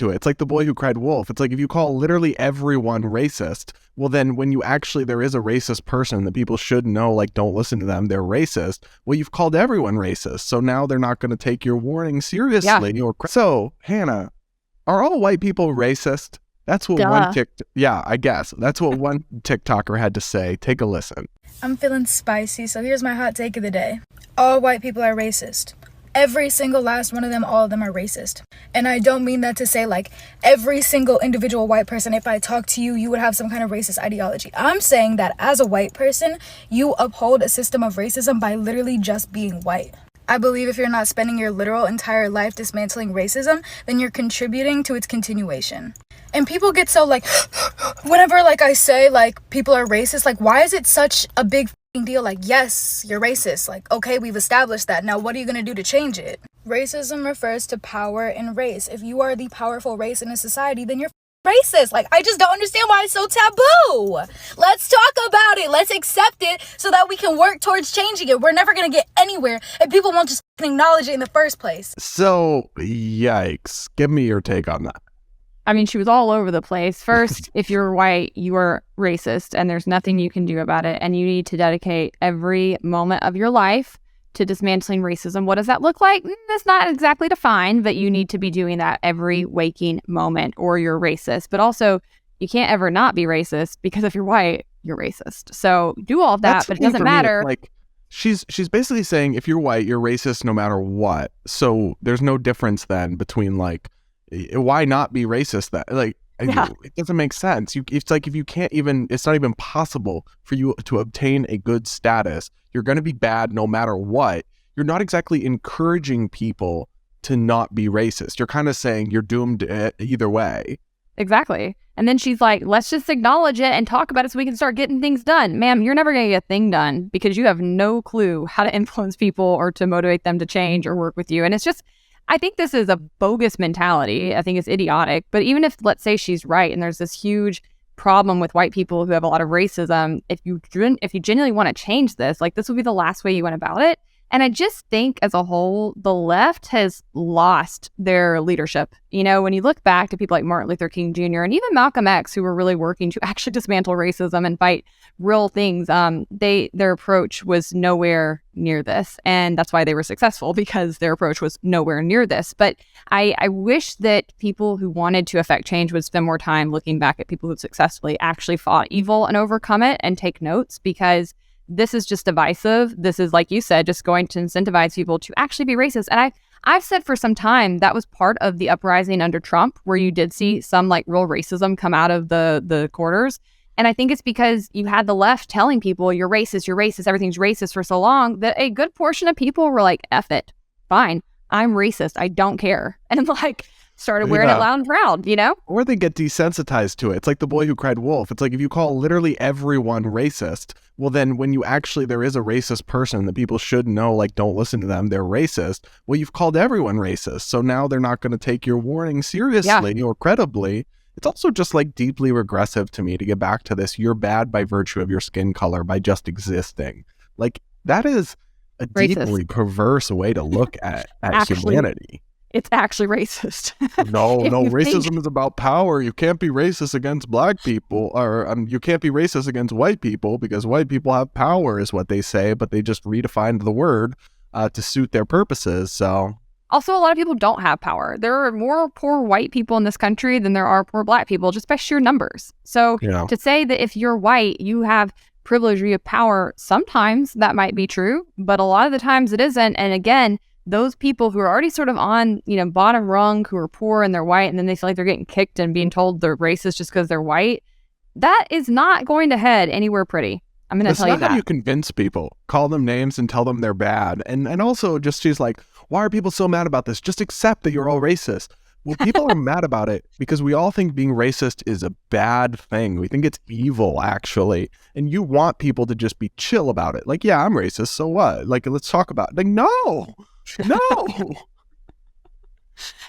to it. It's like the boy who cried wolf. It's like if you call literally everyone racist, well then when you actually, there is a racist person that people should know, like don't listen to them, they're racist. Well, you've called everyone racist. So now they're not going to take your warning seriously. Yeah. So Hannah, are all white people racist? That's what I guess. That's what one TikToker had to say. Take a listen. I'm feeling spicy, so here's my hot take of the day. All white people are racist. Every single last one of them, all of them are racist. And I don't mean that to say like every single individual white person, if I talk to you, you would have some kind of racist ideology. I'm saying that as a white person, you uphold a system of racism by literally just being white. I believe if you're not spending your literal entire life dismantling racism, then you're contributing to its continuation. And people get so like, whenever like I say like people are racist, like why is it such a big deal? Like, yes, you're racist. Like, okay, we've established that. Now what are you going to do to change it? Racism refers to power and race. If you are the powerful race in a society, then you're racist. Like, I just don't understand why it's so taboo. Let's talk about it. Let's accept it so that we can work towards changing it. We're never going to get anywhere if people won't just acknowledge it in the first place. So, yikes. Give me your take on that. I mean, she was all over the place. First, if you're white, you are racist and there's nothing you can do about it. And you need to dedicate every moment of your life to dismantling racism. What does that look like? That's not exactly defined, but you need to be doing that every waking moment or you're racist. But also, you can't ever not be racist because if you're white, you're racist. So do all of that, but it doesn't matter. Like, she's basically saying if you're white, you're racist no matter what. So there's no difference then between like, why not be racist then? Like, it doesn't make sense. It's like if you can't even, it's not even possible for you to obtain a good status. You're going to be bad no matter what. You're not exactly encouraging people to not be racist. You're kind of saying you're doomed either way. Exactly. And then she's like, let's just acknowledge it and talk about it so we can start getting things done. Ma'am, you're never going to get a thing done because you have no clue how to influence people or to motivate them to change or work with you. And it's just, I think this is a bogus mentality. I think it's idiotic. But even if, let's say she's right and there's this huge problem with white people who have a lot of racism, if you genuinely want to change this, like this would be the last way you went about it. And I just think as a whole, the left has lost their leadership. You know, when you look back to people like Martin Luther King Jr. and even Malcolm X, who were really working to actually dismantle racism and fight real things, their approach was nowhere near this. And that's why they were successful, because their approach was nowhere near this. But I wish that people who wanted to affect change would spend more time looking back at people who successfully actually fought evil and overcome it and take notes, because this is just divisive. This is, like you said, just going to incentivize people to actually be racist. And I've said for some time that was part of the uprising under Trump, where you did see some like real racism come out of the quarters. And I think it's because you had the left telling people you're racist, everything's racist for so long that a good portion of people were like, F it, fine, I'm racist, I don't care. And like started wearing it loud and proud, you know? Or they get desensitized to it. It's like the boy who cried wolf. It's like if you call literally everyone racist, well then when you actually, there is a racist person that people should know, like don't listen to them, they're racist. Well, you've called everyone racist. So now they're not going to take your warning seriously or credibly. It's also just like deeply regressive to me to get back to this, you're bad by virtue of your skin color, by just existing. Like that is a deeply perverse way to look at humanity. It's actually racist. No, racism is about power. You can't be racist against black people, or you can't be racist against white people because white people have power is what they say, but they just redefined the word to suit their purposes. So also, a lot of people don't have power. There are more poor white people in this country than there are poor black people, just by sheer numbers. So to say that if you're white, you have privilege or you have power, sometimes that might be true, but a lot of the times it isn't. And again, those people who are already sort of on, bottom rung, who are poor and they're white, and then they feel like they're getting kicked and being told they're racist just because they're white, that is not going to head anywhere pretty. I'm going to tell you that. That's not how you convince people. Call them names and tell them they're bad. And also just, she's like, why are people so mad about this? Just accept that you're all racist. Well, people are mad about it because we all think being racist is a bad thing. We think it's evil, actually. And you want people to just be chill about it. Like, yeah, I'm racist, so what? Like, let's talk about it. Like, no.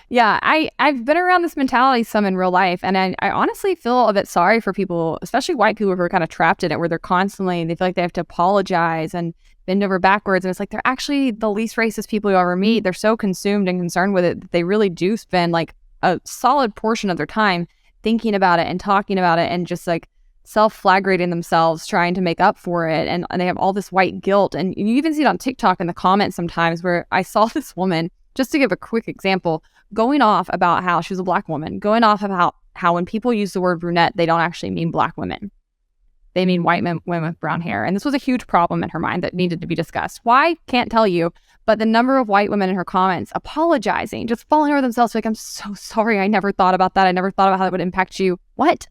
Yeah, I've been around this mentality some in real life, and I honestly feel a bit sorry for people, especially white people who are kind of trapped in it, where they're constantly, they feel like they have to apologize and bend over backwards, and it's like they're actually the least racist people you ever meet. They're so consumed and concerned with it that they really do spend like a solid portion of their time thinking about it and talking about it and just like self-flagellating themselves trying to make up for it, and they have all this white guilt. And you even see it on TikTok in the comments sometimes, where I saw this woman, just to give a quick example, going off about how she was a Black woman, going off about how when people use the word brunette, they don't actually mean Black women. They mean white women with brown hair. And this was a huge problem in her mind that needed to be discussed. Why? Can't tell you. But the number of white women in her comments apologizing, just falling over themselves, like, I'm so sorry. I never thought about that. I never thought about how that would impact you. What?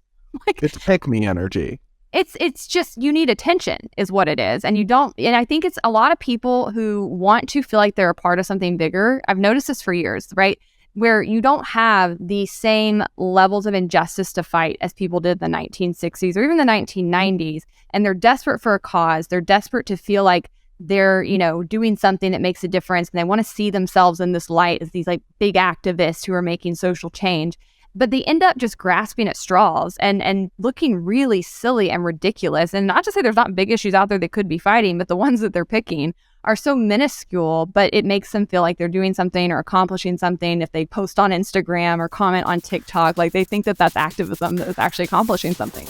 Like, it's pick me energy. It's just, you need attention is what it is. And you don't, and I think it's a lot of people who want to feel like they're a part of something bigger. I've noticed this for years, right? Where you don't have the same levels of injustice to fight as people did in the 1960s or even the 1990s. And they're desperate for a cause. They're desperate to feel like they're, you know, doing something that makes a difference. And they want to see themselves in this light as these like big activists who are making social change. But they end up just grasping at straws and looking really silly and ridiculous. And not to say there's not big issues out there they could be fighting, but the ones that they're picking are so minuscule, but it makes them feel like they're doing something or accomplishing something if they post on Instagram or comment on TikTok. Like, they think that that's activism, that it's actually accomplishing something.